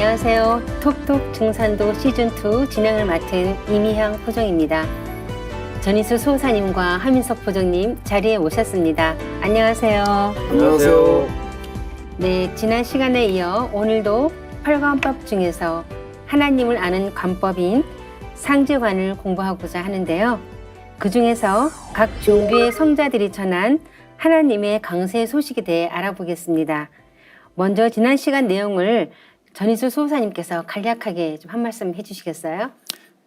안녕하세요. 톡톡 증산도 시즌2 진행을 맡은 이미향 포정입니다. 전인수 수호사님과 하민석 포정님 자리에 오셨습니다. 안녕하세요. 안녕하세요. 네, 지난 시간에 이어 오늘도 팔관법 중에서 하나님을 아는 관법인 상제관을 공부하고자 하는데요. 그 중에서 각 종교의 성자들이 전한 하나님의 강세 소식에 대해 알아보겠습니다. 먼저 지난 시간 내용을 전인수 수호사님께서 간략하게 좀 한 말씀 해주시겠어요?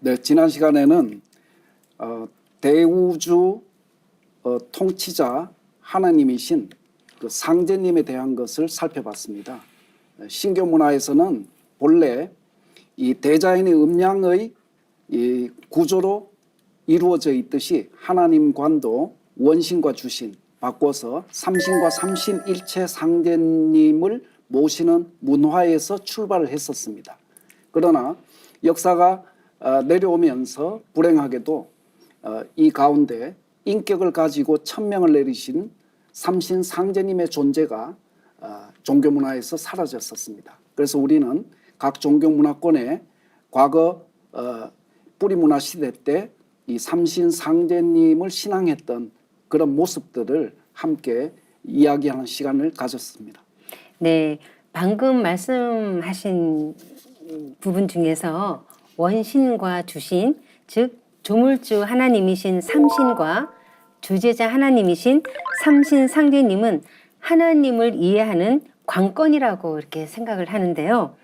네, 지난 시간에는 대우주 통치자 하나님이신 그 상제님에 대한 것을 살펴봤습니다. 신교 문화에서는 본래 이 대자연의 음양의 이 구조로 이루어져 있듯이 하나님관도 원신과 주신 바꿔서 삼신과 삼신일체 상제님을 모시는 문화에서 출발을 했었습니다. 그러나 역사가 내려오면서 불행하게도 이 가운데 인격을 가지고 천명을 내리신 삼신 상제님의 존재가 종교 문화에서 사라졌었습니다. 그래서 우리는 각 종교 문화권의 과거 뿌리 문화 시대 때 이 삼신 상제님을 신앙했던 그런 모습들을 함께 이야기하는 시간을 가졌습니다. 네, 방금 말씀하신 부분 중에서 원신과 주신, 즉 조물주 하나님이신 삼신과 주제자 하나님이신 삼신 상제님은 하나님을 이해하는 관건이라고 이렇게 생각을 하는데요.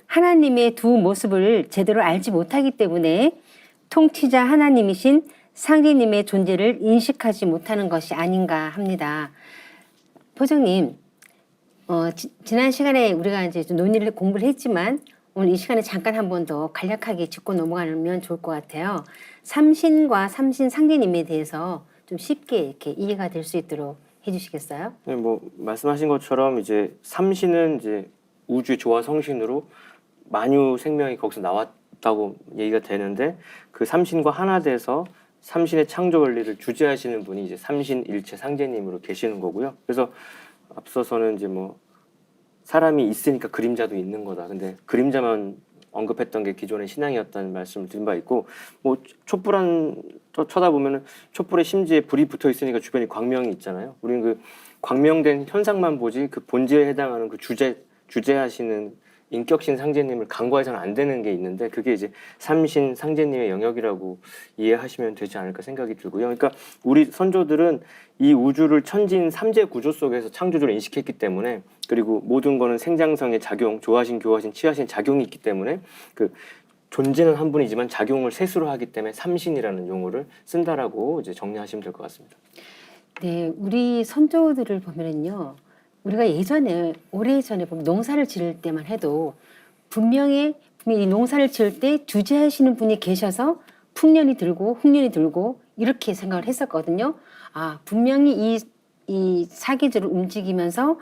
하나님의 두 모습을 제대로 알지 못하기 때문에 통치자 하나님이신 상제님의 존재를 인식하지 못하는 것이 아닌가 합니다. 포정님, 지난 시간에 우리가 이제 좀 논의를 공부를 했지만 오늘 이 시간에 잠깐 한 번 더 간략하게 짚고 넘어가면 좋을 것 같아요. 삼신과 삼신 상제님에 대해서 좀 쉽게 이렇게 이해가 될 수 있도록 해주시겠어요? 네, 뭐 말씀하신 것처럼 이제 삼신은 이제 우주의 조화 성신으로 만유 생명이 거기서 나왔다고 얘기가 되는데 그 삼신과 하나 돼서 삼신의 창조 원리를 주재하시는 분이 이제 삼신일체 상제님으로 계시는 거고요. 그래서 앞서서는 이제 뭐 사람이 있으니까 그림자도 있는 거다. 근데 그림자만 언급했던 게 기존의 신앙이었다는 말씀을 드린 바 있고, 뭐 촛불 쳐다보면은 촛불에 심지에 불이 붙어 있으니까 주변에 광명이 있잖아요. 우리는 그 광명된 현상만 보지 그 본질에 해당하는 그 주재하시는 인격신 상제님을 간과해서는 안 되는 게 있는데 그게 이제 삼신 상제님의 영역이라고 이해하시면 되지 않을까 생각이 들고요. 그러니까 우리 선조들은 이 우주를 천진 삼재 구조 속에서 창조주를 인식했기 때문에 그리고 모든 거는 생장성의 작용, 조하신, 교하신, 치하신 작용이 있기 때문에 그 존재는 한 분이지만 작용을 셋으로 하기 때문에 삼신이라는 용어를 쓴다라고 이제 정리하시면 될 것 같습니다. 네, 우리 선조들을 보면은요. 우리가 예전에 오래전에 보면 농사를 지을 때만 해도 분명히 이 농사를 지을 때 주재하시는 분이 계셔서 풍년이 들고 흉년이 들고 이렇게 생각을 했었거든요. 아, 분명히 이 사계절을 움직이면서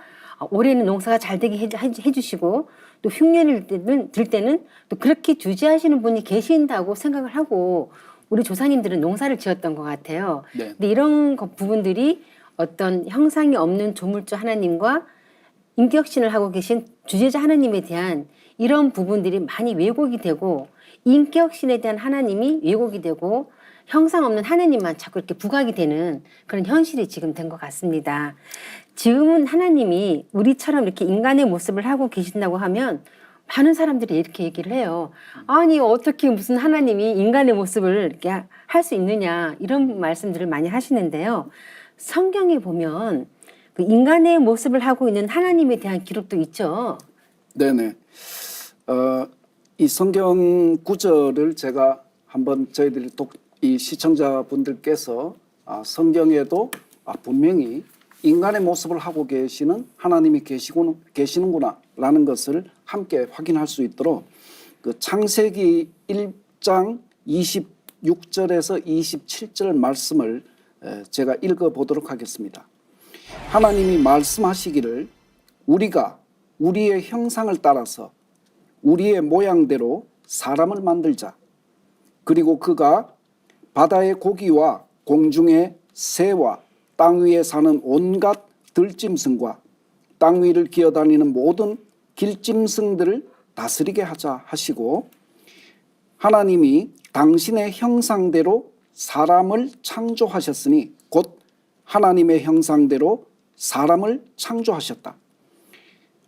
올해는 농사가 잘 되게 해주시고 또 흉년이 들 때는 또 그렇게 주재하시는 분이 계신다고 생각을 하고 우리 조상님들은 농사를 지었던 것 같아요. 네. 근데 이런 부분들이 어떤 형상이 없는 조물주 하나님과 인격신을 하고 계신 주제자 하나님에 대한 이런 부분들이 많이 왜곡이 되고 인격신에 대한 하나님이 왜곡이 되고 형상 없는 하나님만 자꾸 이렇게 부각이 되는 그런 현실이 지금 된 것 같습니다. 지금은 하나님이 우리처럼 이렇게 인간의 모습을 하고 계신다고 하면 많은 사람들이 이렇게 얘기를 해요. 아니 어떻게 무슨 하나님이 인간의 모습을 이렇게 할 수 있느냐 이런 말씀들을 많이 하시는데요. 성경에 보면 그 인간의 모습을 하고 있는 하나님에 대한 기록도 있죠. 네네. 이 성경 구절을 제가 한번 저희들이 이 시청자분들께서 성경에도 분명히 인간의 모습을 하고 계시는 하나님이 계시는구나 라는 것을 함께 확인할 수 있도록 그 창세기 1장 26절에서 27절 말씀을 제가 읽어보도록 하겠습니다. 하나님이 말씀하시기를 우리가 우리의 형상을 따라서 우리의 모양대로 사람을 만들자. 그리고 그가 바다의 고기와 공중의 새와 땅 위에 사는 온갖 들짐승과 땅 위를 기어다니는 모든 길짐승들을 다스리게 하자 하시고 하나님이 당신의 형상대로 사람을 창조하셨으니 곧 하나님의 형상대로 사람을 창조하셨다.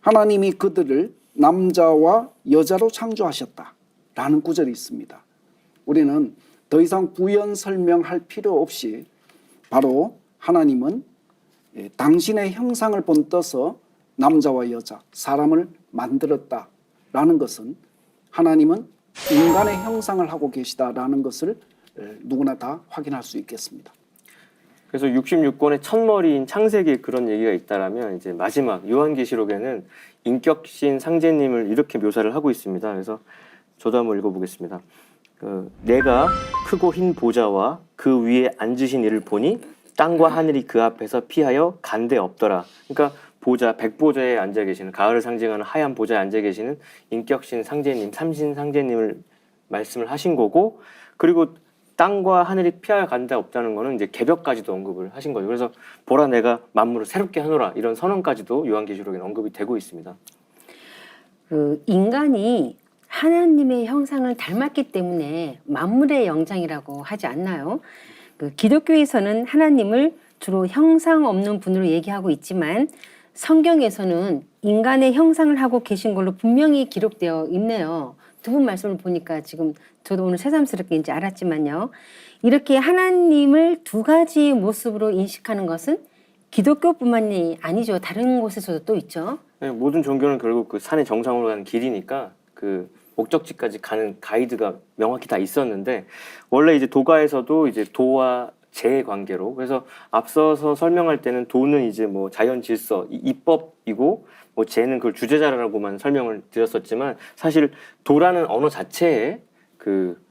하나님이 그들을 남자와 여자로 창조하셨다. 라는 구절이 있습니다. 우리는 더 이상 부연 설명할 필요 없이 바로 하나님은 당신의 형상을 본떠서 남자와 여자, 사람을 만들었다라는 것은 하나님은 인간의 형상을 하고 계시다라는 것을 누구나 다 확인할 수 있겠습니다. 그래서 66권의 첫머리인 창세기에 그런 얘기가 있다라면 이제 마지막 요한계시록에는 인격신 상제님을 이렇게 묘사를 하고 있습니다. 그래서 저도 한번 읽어보겠습니다. 내가 크고 흰 보좌와 그 위에 앉으신 이를 보니 땅과 하늘이 그 앞에서 피하여 간데 없더라. 그러니까 보좌, 백보좌에 앉아 계시는, 가을을 상징하는 하얀 보좌에 앉아 계시는 인격신 상제님, 삼신 상제님을 말씀을 하신 거고, 그리고 땅과 하늘이 피하여 간데 없다는 거는 이제 개벽까지도 언급을 하신 거죠. 그래서 보라 내가 만물을 새롭게 하노라, 이런 선언까지도 요한계시록에 언급이 되고 있습니다. 인간이 하나님의 형상을 닮았기 때문에 만물의 영장이라고 하지 않나요? 기독교에서는 하나님을 주로 형상 없는 분으로 얘기하고 있지만 성경에서는 인간의 형상을 하고 계신 걸로 분명히 기록되어 있네요. 두 분 말씀을 보니까 지금 저도 오늘 새삼스럽게 이제 알았지만요. 이렇게 하나님을 두 가지 모습으로 인식하는 것은 기독교뿐만이 아니죠. 다른 곳에서도 또 있죠. 네, 모든 종교는 결국 그 산의 정상으로 가는 길이니까 그 목적지까지 가는 가이드가 명확히 다 있었는데, 원래 이제 도가에서도 이제 도와 재의 관계로, 그래서 앞서서 설명할 때는 도는 이제 뭐 자연 질서, 이법이고 뭐 재는 그걸 주제자라고만 설명을 드렸었지만, 사실 도라는 언어 자체에 그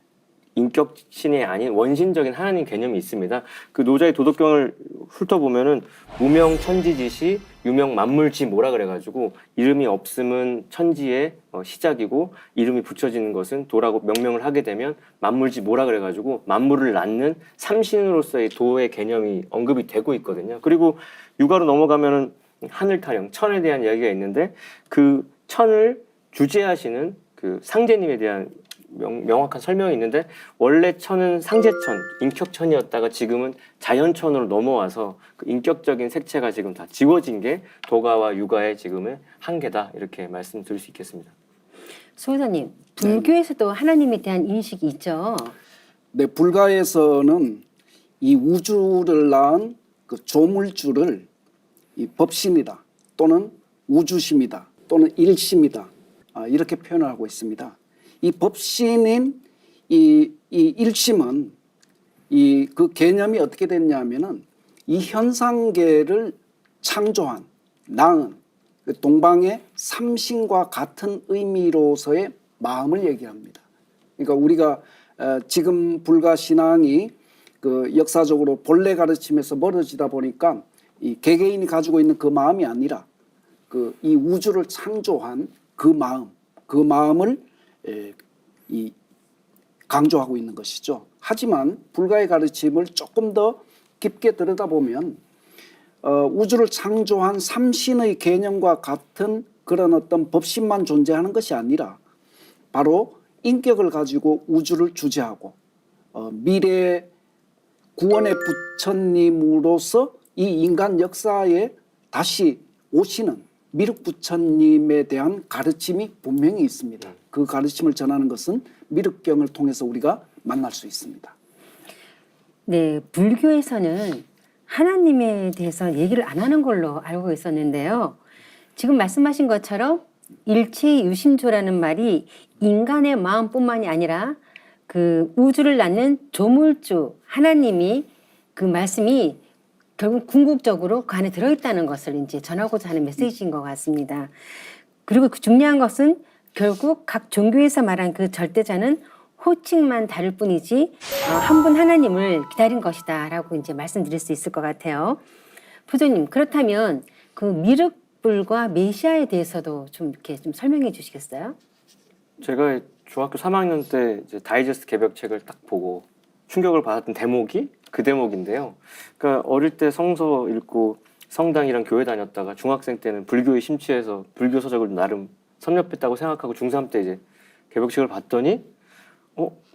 인격신이 아닌 원신적인 하나님 개념이 있습니다. 그 노자의 도덕경을 훑어보면은 무명 천지지시 유명 만물지 뭐라 그래가지고 이름이 없음은 천지의 시작이고 이름이 붙여지는 것은 도라고 명명을 하게 되면 만물지 뭐라 그래가지고 만물을 낳는 삼신으로서의 도의 개념이 언급이 되고 있거든요. 그리고 육아로 넘어가면은 하늘 타령, 천에 대한 이야기가 있는데 그 천을 주재하시는 그 상제님에 대한 명확한 설명이 있는데, 원래 천은 상제천, 인격천이었다가 지금은 자연천으로 넘어와서 그 인격적인 색채가 지금 다 지워진 게 도가와 육아의 지금의 한계다, 이렇게 말씀드릴 수 있겠습니다. 수호자님, 불교에서도 하나님에 대한 인식이 있죠. 네, 불가에서는 이 우주를 낳은 그 조물주를 이 법신이다, 또는 우주심이다, 또는 일심이다, 이렇게 표현을 하고 있습니다. 이 법신인 이 일심은 그 개념이 어떻게 됐냐면은 이 현상계를 창조한, 낳은 그 동방의 삼신과 같은 의미로서의 마음을 얘기합니다. 그러니까 우리가 지금 불가 신앙이 그 역사적으로 본래 가르침에서 멀어지다 보니까 이 개개인이 가지고 있는 그 마음이 아니라 그 이 우주를 창조한 그 마음을 강조하고 있는 것이죠. 하지만 불가의 가르침을 조금 더 깊게 들여다보면 우주를 창조한 삼신의 개념과 같은 그런 어떤 법신만 존재하는 것이 아니라 바로 인격을 가지고 우주를 주재하고 미래 구원의 부처님으로서 이 인간 역사에 다시 오시는 미륵 부처님에 대한 가르침이 분명히 있습니다. 그 가르침을 전하는 것은 미륵경을 통해서 우리가 만날 수 있습니다. 네, 불교에서는 하나님에 대해서 얘기를 안 하는 걸로 알고 있었는데요. 지금 말씀하신 것처럼 일체유심조라는 말이 인간의 마음뿐만이 아니라 그 우주를 낳는 조물주 하나님이 그 말씀이 결국 궁극적으로 그 안에 들어있다는 것을 이제 전하고자 하는 메시지인 것 같습니다. 그리고 그 중요한 것은 결국 각 종교에서 말한 그 절대자는 호칭만 다를 뿐이지 한 분 하나님을 기다린 것이다라고 이제 말씀드릴 수 있을 것 같아요. 부조님, 그렇다면 그 미륵불과 메시아에 대해서도 좀 이렇게 좀 설명해 주시겠어요? 제가 중학교 3학년 때 이제 다이제스트 개벽책을 딱 보고 충격을 받았던 대목이 그 대목인데요. 그러니까 어릴 때 성서 읽고 성당이랑 교회 다녔다가 중학생 때는 불교에 심취해서 불교 서적을 나름 섭렵했다고 생각하고 중3 때 이제 개벽식을 봤더니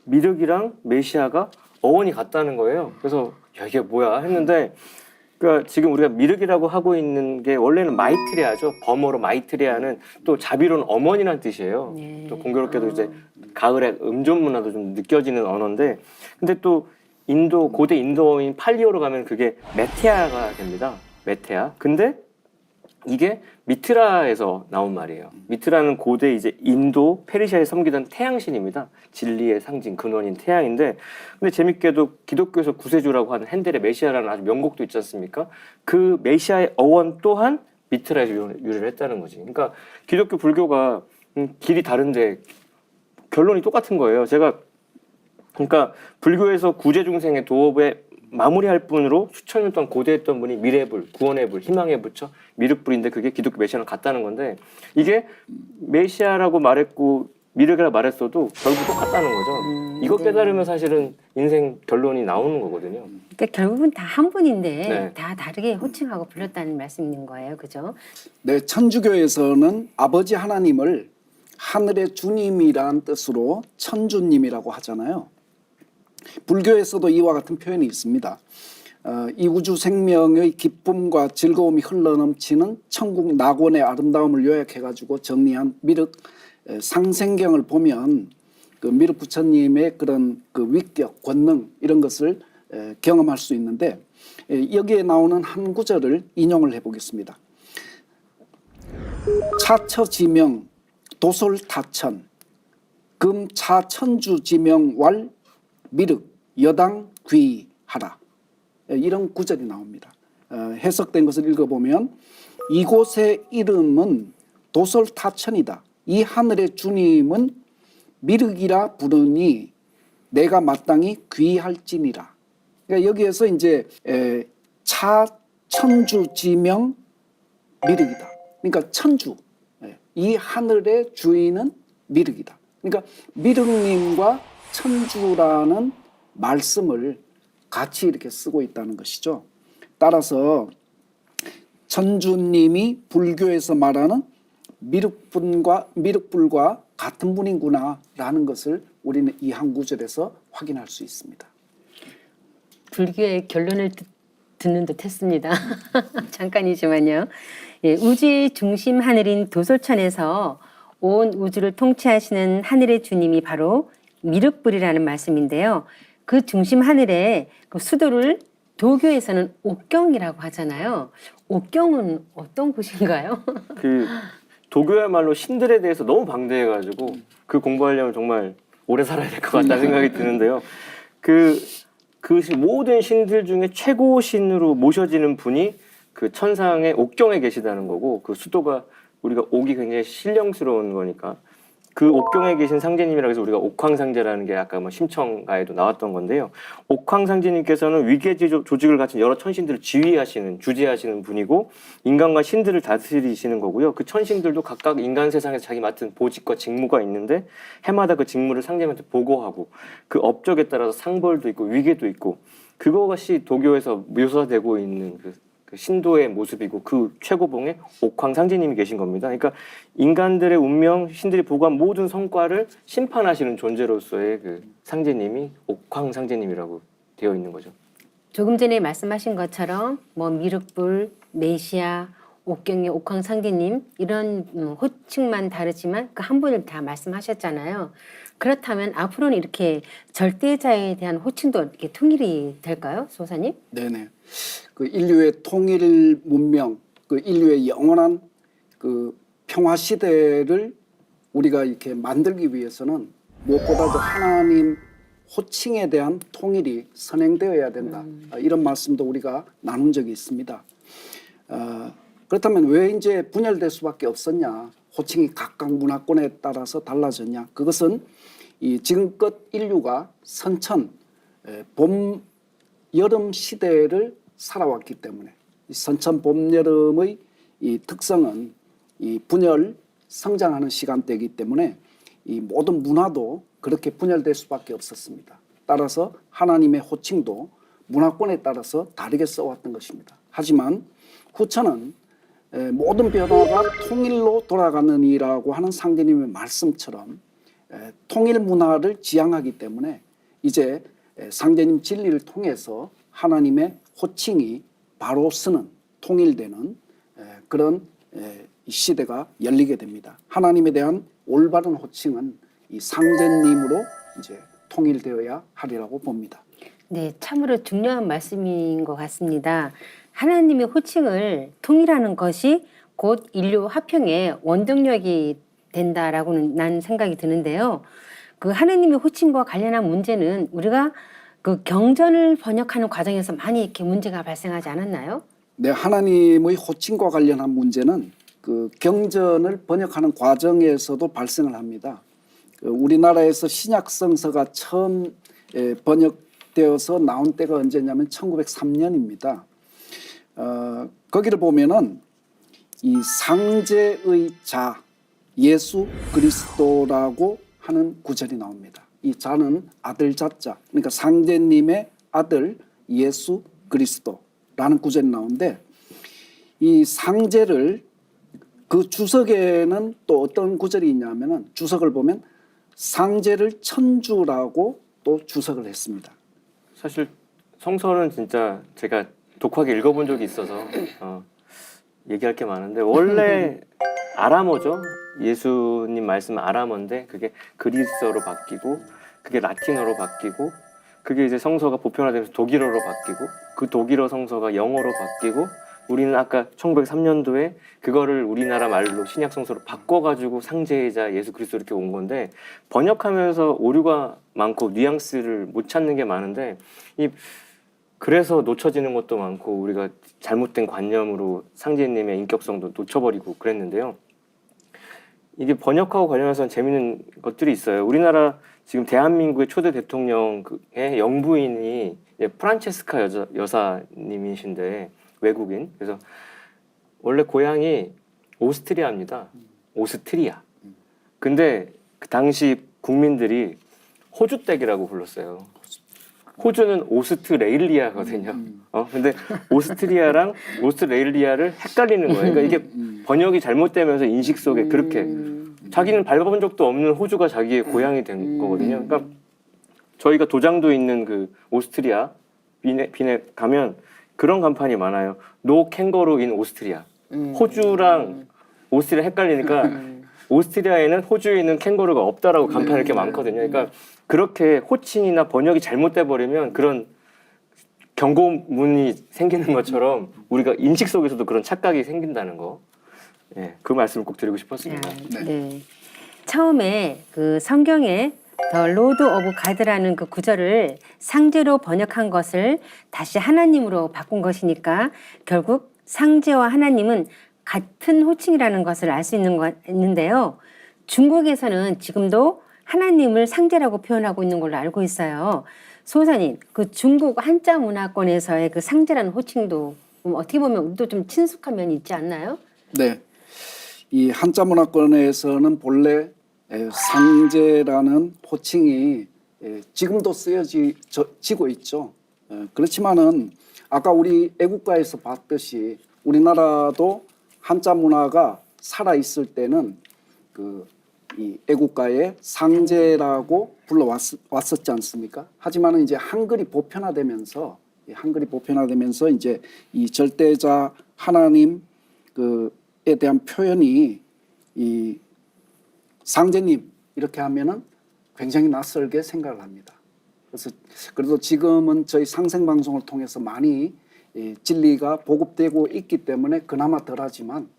미륵이랑 메시아가 어원이 같다는 거예요. 그래서 야, 이게 뭐야 했는데 그러니까 지금 우리가 미륵이라고 하고 있는 게 원래는 마이트레아죠. 범어로 마이트레아는 또 자비로운 어머니란 뜻이에요. 네. 또 공교롭게도 이제 가을의 음존 문화도 좀 느껴지는 언어인데 근데 또 고대 인도어인 팔리어로 가면 그게 메테아가 됩니다. 메테아. 근데 이게 미트라에서 나온 말이에요. 미트라는 고대 이제 인도 페르시아에 섬기던 태양신입니다. 진리의 상징 근원인 태양인데 근데 재밌게도 기독교에서 구세주라고 하는 핸델의 메시아라는 아주 명곡도 있지 않습니까? 그 메시아의 어원 또한 미트라에서 유래를 했다는 거지. 그러니까 기독교 불교가 길이 다른데 결론이 똑같은 거예요. 그러니까 불교에서 구제중생의 도업에 마무리할 분으로 수천 년 동안 고대했던 분이 미래불, 구원의 불, 희망의 부처, 미륵불인데 그게 기독교 메시아랑 같다는 건데 이게 메시아라고 말했고 미륵이라고 말했어도 결국 똑같다는 거죠. 이거 네. 깨달으면 사실은 인생 결론이 나오는 거거든요. 그러니까 결국은 다 한 분인데 네. 다 다르게 호칭하고 불렀다는 말씀인 거예요, 그죠? 네, 천주교에서는 아버지 하나님을 하늘의 주님이란 뜻으로 천주님이라고 하잖아요. 불교에서도 이와 같은 표현이 있습니다. 이 우주 생명의 기쁨과 즐거움이 흘러넘치는 천국 낙원의 아름다움을 요약해가지고 정리한 미륵 상생경을 보면 그 미륵 부처님의 그런 그 위격, 권능 이런 것을 경험할 수 있는데 여기에 나오는 한 구절을 인용을 해보겠습니다. 차처지명 도솔타천 금차천주지명왈 미륵 여당 귀하라 이런 구절이 나옵니다. 해석된 것을 읽어보면 이곳의 이름은 도솔타천이다. 이 하늘의 주님은 미륵이라 부르니 내가 마땅히 귀할지니라. 그러니까 여기에서 이제 차천주지명 미륵이다. 그러니까 천주, 이 하늘의 주인은 미륵이다. 그러니까 미륵님과 천주라는 말씀을 같이 이렇게 쓰고 있다는 것이죠. 따라서 천주님이 불교에서 말하는 미륵불과 같은 분이구나라는 것을 우리는 이 한 구절에서 확인할 수 있습니다. 불교의 결론을 듣는 듯 했습니다. 잠깐이지만요. 예, 우주의 중심 하늘인 도솔천에서 온 우주를 통치하시는 하늘의 주님이 바로 미륵불이라는 말씀인데요. 그 중심 하늘에 그 수도를 도교에서는 옥경이라고 하잖아요. 옥경은 어떤 곳인가요? 그 도교야말로 신들에 대해서 너무 방대해가지고 그 공부하려면 정말 오래 살아야 될 것 같다는 생각이 드는데요. 그 모든 신들 중에 최고 신으로 모셔지는 분이 그 천상의 옥경에 계시다는 거고 그 수도가 우리가 옥이 굉장히 신령스러운 거니까 그 옥경에 계신 상제님이라고 해서 우리가 옥황상제라는 게 아까 뭐 심청가에도 나왔던 건데요. 옥황상제님께서는 위계 조직을 갖춘 여러 천신들을 주재하시는 분이고 인간과 신들을 다스리시는 거고요. 그 천신들도 각각 인간 세상에서 자기 맡은 보직과 직무가 있는데 해마다 그 직무를 상제한테 보고하고 그 업적에 따라서 상벌도 있고 위계도 있고 그것이 도교에서 묘사되고 있는 그 신도의 모습이고 그 최고봉에 옥황상제님이 계신 겁니다. 그러니까 인간들의 운명, 신들이 보고한 모든 성과를 심판하시는 존재로서의 그 상제님이 옥황상제님이라고 되어 있는 거죠. 조금 전에 말씀하신 것처럼 뭐 미륵불, 메시아, 옥경의 옥황상제님 이런 호칭만 다르지만 그 한 분을 다 말씀하셨잖아요. 그렇다면 앞으로는 이렇게 절대자에 대한 호칭도 이렇게 통일이 될까요, 소사님? 네네. 그 인류의 통일 문명, 그 인류의 영원한 그 평화 시대를 우리가 이렇게 만들기 위해서는 무엇보다도 하나님 호칭에 대한 통일이 선행되어야 된다. 이런 말씀도 우리가 나눈 적이 있습니다. 그렇다면 왜 이제 분열될 수밖에 없었냐? 호칭이 각각 문화권에 따라서 달라졌냐? 그것은 이 지금껏 인류가 선천, 봄, 여름 시대를 살아왔기 때문에 선천, 봄, 여름의 이 특성은 이 분열, 성장하는 시간대이기 때문에 이 모든 문화도 그렇게 분열될 수밖에 없었습니다. 따라서 하나님의 호칭도 문화권에 따라서 다르게 써왔던 것입니다. 하지만 후천은 모든 변화가 통일로 돌아가느니라고 하는 상제님의 말씀처럼 통일 문화를 지향하기 때문에 이제 상제님 진리를 통해서 하나님의 호칭이 바로 쓰는 통일되는 그런 시대가 열리게 됩니다. 하나님에 대한 올바른 호칭은 이 상제님으로 이제 통일되어야 하리라고 봅니다. 네, 참으로 중요한 말씀인 것 같습니다. 하나님의 호칭을 통일하는 것이 곧 인류 화평의 원동력이 된다라고는 난 생각이 드는데요. 그 하나님의 호칭과 관련한 문제는 우리가 그 경전을 번역하는 과정에서 많이 이렇게 문제가 발생하지 않았나요? 네, 하나님의 호칭과 관련한 문제는 그 경전을 번역하는 과정에서도 발생을 합니다. 우리나라에서 신약 성서가 처음 번역되어서 나온 때가 언제냐면 1903년입니다. 거기를 보면은 이 상제의 자 예수 그리스도라고 하는 구절이 나옵니다. 이 자는 아들 자자, 그러니까 상제님의 아들 예수 그리스도라는 구절이 나오는데 이 상제를 그 주석에는 또 어떤 구절이 있냐면은 주석을 보면 상제를 천주라고 또 주석을 했습니다. 사실 성서는 진짜 제가 독하게 읽어본 적이 있어서 얘기할 게 많은데 원래 아람어죠. 예수님 말씀은 아람어인데 그게 그리스어로 바뀌고 그게 라틴어로 바뀌고 그게 이제 성서가 보편화되면서 독일어로 바뀌고 그 독일어 성서가 영어로 바뀌고 우리는 아까 1903년도에 그거를 우리나라 말로 신약 성서로 바꿔가지고 상제자 예수 그리스도 이렇게 온 건데 번역하면서 오류가 많고 뉘앙스를 못 찾는 게 많은데 그래서 놓쳐지는 것도 많고 우리가 잘못된 관념으로 상제님의 인격성도 놓쳐버리고 그랬는데요. 이게 번역하고 관련해서는 재밌는 것들이 있어요. 우리나라 지금 대한민국의 초대 대통령의 영부인이 프란체스카 여사님이신데 외국인. 그래서 원래 고향이 오스트리아입니다. 오스트리아. 근데 그 당시 국민들이 호주댁이라고 불렀어요. 호주는 오스트레일리아거든요. 근데 오스트리아랑 오스트레일리아를 헷갈리는 거예요. 그러니까 이게 번역이 잘못되면서 인식 속에 그렇게 자기는 밟아본 적도 없는 호주가 자기의 고향이 된 거거든요. 그러니까 저희가 도장도 있는 그 오스트리아 빈에 가면 그런 간판이 많아요. No kangaroo in 오스트리아. 호주랑 오스트리아 헷갈리니까 오스트리아에는 호주에 있는 캥거루가 없다라고 간판이 이렇게 많거든요. 그러니까 그렇게 호칭이나 번역이 잘못돼 버리면 그런 경고문이 생기는 것처럼 우리가 인식 속에서도 그런 착각이 생긴다는 거. 예, 그 말씀을 꼭 드리고 싶었습니다. 네. 처음에 그 성경에 더 로드 오브 가드라는 그 구절을 상제로 번역한 것을 다시 하나님으로 바꾼 것이니까 결국 상제와 하나님은 같은 호칭이라는 것을 알 수 있는데요. 중국에서는 지금도 하나님을 상제라고 표현하고 있는 걸로 알고 있어요. 소사님, 그 중국 한자 문화권에서의 그 상제라는 호칭도 어떻게 보면 우리도 좀 친숙한 면이 있지 않나요? 네, 이 한자 문화권에서는 본래 상제라는 호칭이 지금도 쓰여지고 있죠. 그렇지만은 아까 우리 애국가에서 봤듯이 우리나라도 한자 문화가 살아 있을 때는 이 애국가에 상제라고 불러왔었지 않습니까? 하지만은 이제 한글이 보편화되면서 이제 이 절대자 하나님 에 대한 표현이 이 상제님 이렇게 하면은 굉장히 낯설게 생각을 합니다. 그래서 그래도 지금은 저희 상생방송을 통해서 많이 진리가 보급되고 있기 때문에 그나마 덜하지만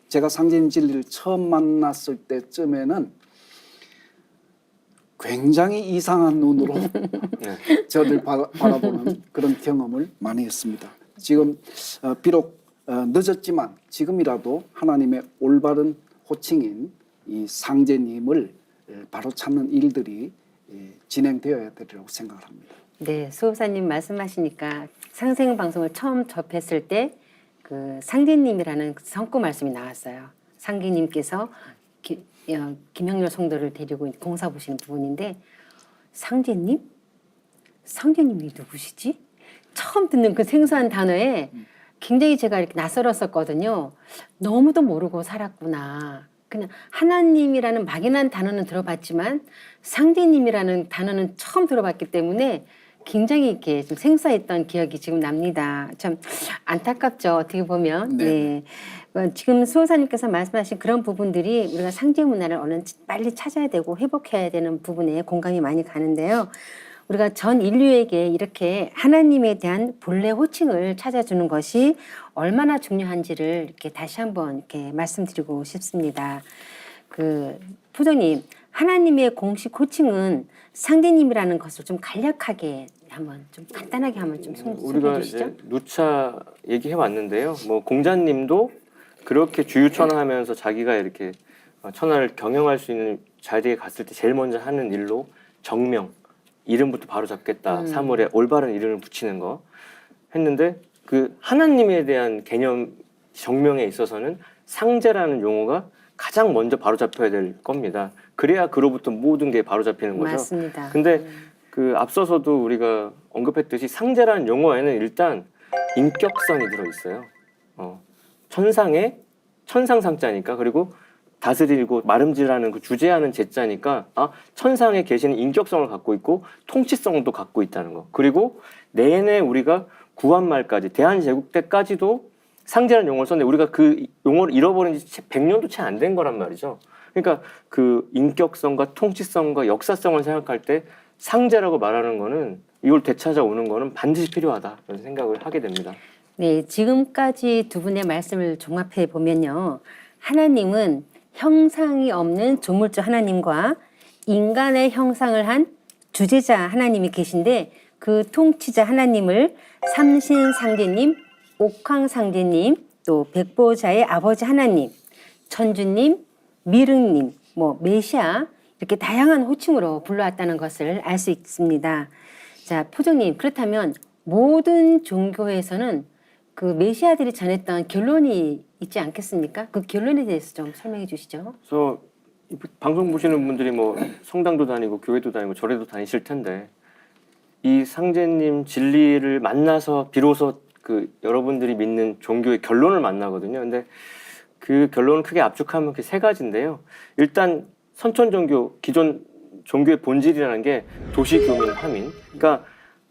제가 상제님 진리를 처음 만났을 때쯤에는 굉장히 이상한 눈으로 저를 바라보는 그런 경험을 많이 했습니다. 지금 비록 늦었지만 지금이라도 하나님의 올바른 호칭인 이 상제님을 바로 찾는 일들이 진행되어야 되리라고 생각을 합니다. 네, 수호사님 말씀하시니까 상생 방송을 처음 접했을 때 그 상제님이라는 성구 말씀이 나왔어요. 상제님께서 김형렬 성도를 데리고 공사 보시는 부분인데 상제님? 상제님이 누구시지? 처음 듣는 그 생소한 단어에 굉장히 제가 이렇게 낯설었었거든요. 너무도 모르고 살았구나. 그냥 하나님이라는 막연한 단어는 들어봤지만 상대님이라는 단어는 처음 들어봤기 때문에 굉장히 이렇게 좀 생소했던 기억이 지금 납니다. 참 안타깝죠. 어떻게 보면. 네. 지금 수호사님께서 말씀하신 그런 부분들이 우리가 상제 문화를 얼른 빨리 찾아야 되고 회복해야 되는 부분에 공감이 많이 가는데요. 우리가 전 인류에게 이렇게 하나님에 대한 본래 호칭을 찾아주는 것이 얼마나 중요한지를 이렇게 다시 한번 이렇게 말씀드리고 싶습니다. 부장님, 하나님의 공식 호칭은 상대님이라는 것을 좀 간략하게 한번 좀 간단하게 한번 좀 우리가 소개해 주시죠. 이제 누차 얘기해 왔는데요. 뭐 공자님도 그렇게 주유천하하면서 자기가 이렇게 천하를 경영할 수 있는 자리에 갔을 때 제일 먼저 하는 일로 정명, 이름부터 바로 잡겠다. 사물에 올바른 이름을 붙이는 거 했는데 그 하나님에 대한 개념 정명에 있어서는 상제라는 용어가 가장 먼저 바로 잡혀야 될 겁니다. 그래야 그로부터 모든 게 바로 잡히는 거죠. 맞습니다. 근데 그 앞서서도 우리가 언급했듯이 상제라는 용어에는 일단 인격성이 들어 있어요. 천상의 천상상자니까. 그리고 다스리고 마름질하는 그 주재하는 제자니까 천상에 계시는 인격성을 갖고 있고 통치성도 갖고 있다는 거. 그리고 내내 우리가 구한말까지 대한제국 때까지도 상제라는 용어를 썼는데 우리가 그 용어를 잃어버린 지 100년도 채 안 된 거란 말이죠. 그러니까 그 인격성과 통치성과 역사성을 생각할 때 상제라고 말하는 거는 이걸 되찾아오는 거는 반드시 필요하다 이런 생각을 하게 됩니다. 네, 지금까지 두 분의 말씀을 종합해 보면요. 하나님은 형상이 없는 조물주 하나님과 인간의 형상을 한 주제자 하나님이 계신데 그 통치자 하나님을 삼신상제님, 옥황상제님, 또 백보자의 아버지 하나님, 천주님, 미륵님, 메시아 이렇게 다양한 호칭으로 불러왔다는 것을 알 수 있습니다. 자, 포정님, 그렇다면 모든 종교에서는 그 메시아들이 전했던 결론이 있지 않겠습니까? 그 결론에 대해서 좀 설명해 주시죠. 그래서 방송 보시는 분들이 뭐 성당도 다니고 교회도 다니고 절에도 다니실 텐데 이 상제님 진리를 만나서 비로소 그 여러분들이 믿는 종교의 결론을 만나거든요. 근데 그 결론을 크게 압축하면 그 세 가지인데요. 일단 선천 종교, 기존 종교의 본질이라는 게 도시교민 화민. 그러니까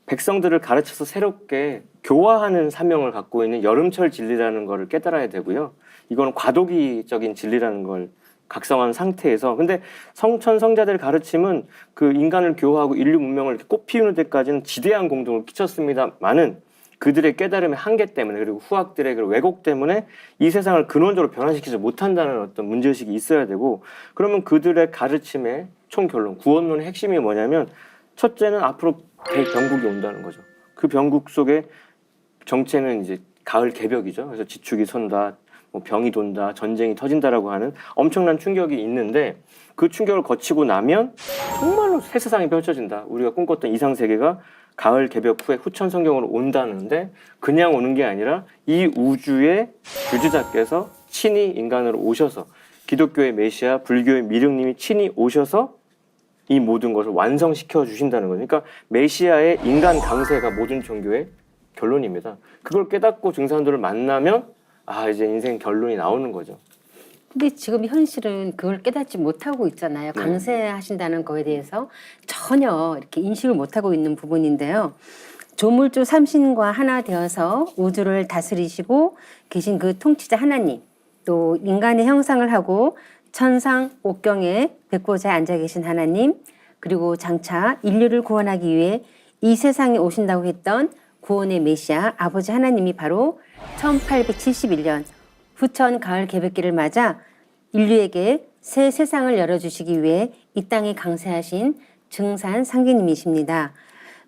백성들을 가르쳐서 새롭게 교화하는 사명을 갖고 있는 여름철 진리라는 걸 깨달아야 되고요. 이거는 과도기적인 진리라는 걸 각성한 상태에서 근데 성천성자들의 가르침은 그 인간을 교화하고 인류 문명을 이렇게 꽃피우는 데까지는 지대한 공동을 끼쳤습니다만은 그들의 깨달음의 한계 때문에 그리고 후학들의 그 왜곡 때문에 이 세상을 근원적으로 변화시키지 못한다는 어떤 문제의식이 있어야 되고 그러면 그들의 가르침의 총결론, 구원론의 핵심이 뭐냐면 첫째는 앞으로 대병국이 온다는 거죠. 그 병국 속에 정체는 이제 가을 개벽이죠. 그래서 지축이 선다, 병이 돈다, 전쟁이 터진다라고 하는 엄청난 충격이 있는데 그 충격을 거치고 나면 정말로 새 세상이 펼쳐진다. 우리가 꿈꿨던 이상 세계가 가을 개벽 후에 후천 성경으로 온다는데 그냥 오는 게 아니라 이 우주의 주지자께서 친히 인간으로 오셔서 기독교의 메시아, 불교의 미륵님이 친히 오셔서 이 모든 것을 완성시켜 주신다는 거죠. 그러니까 메시아의 인간 강세가 모든 종교의 결론입니다. 그걸 깨닫고 증산들을 만나면 이제 인생 결론이 나오는 거죠. 근데 지금 현실은 그걸 깨닫지 못하고 있잖아요. 강세하신다는 거에 대해서 전혀 이렇게 인식을 못하고 있는 부분인데요. 조물주 삼신과 하나 되어서 우주를 다스리시고 계신 그 통치자 하나님, 또 인간의 형상을 하고 천상 옥경에 백보자에 앉아 계신 하나님, 그리고 장차 인류를 구원하기 위해 이 세상에 오신다고 했던 구원의 메시아 아버지 하나님이 바로 1871년 후천 가을 개벽기를 맞아 인류에게 새 세상을 열어주시기 위해 이 땅에 강세하신 증산 상계님이십니다.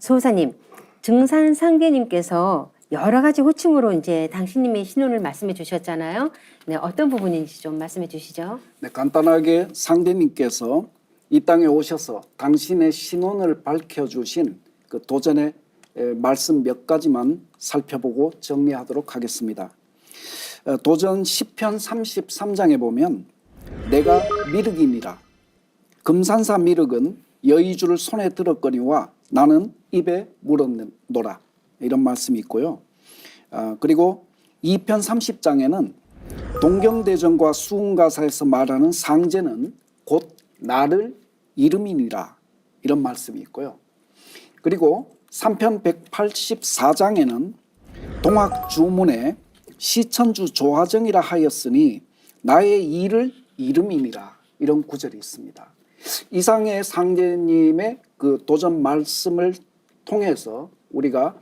수호사님, 증산 상계님께서 여러 가지 호칭으로 이제 당신님의 신혼을 말씀해 주셨잖아요. 네, 어떤 부분인지 좀 말씀해 주시죠. 네, 간단하게 상대님께서 이 땅에 오셔서 당신의 신혼을 밝혀주신 그 도전의 말씀 몇 가지만 살펴보고 정리하도록 하겠습니다. 도전 10편 33장에 보면 내가 미륵이니라. 금산사 미륵은 여의주를 손에 들었거니와 나는 입에 물었노라. 이런 말씀이 있고요. 그리고 2편 30장에는 동경대전과 수훈가사에서 말하는 상제는 곧 나를 이름이니라 이런 말씀이 있고요. 그리고 3편 184장에는 동학주문에 시천주 조화정이라 하였으니 나의 일을 이름이니라 이런 구절이 있습니다. 이상의 상제님의 그 도전 말씀을 통해서 우리가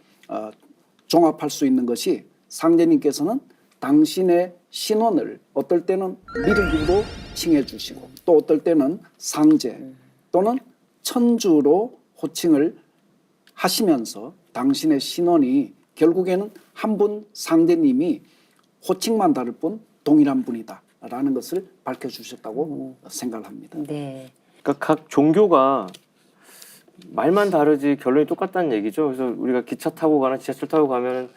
종합할 수 있는 것이 상제님께서는 당신의 신원을 어떨 때는 미륵으로 칭해 주시고 또 어떨 때는 상제 또는 천주로 호칭을 하시면서 당신의 신원이 결국에는 한 분 상제님이 호칭만 다를 뿐 동일한 분이다라는 것을 밝혀주셨다고 생각을 합니다. 네. 그러니까 각 종교가 말만 다르지 결론이 똑같다는 얘기죠. 그래서 우리가 기차 타고 가나 지하철 타고 가면은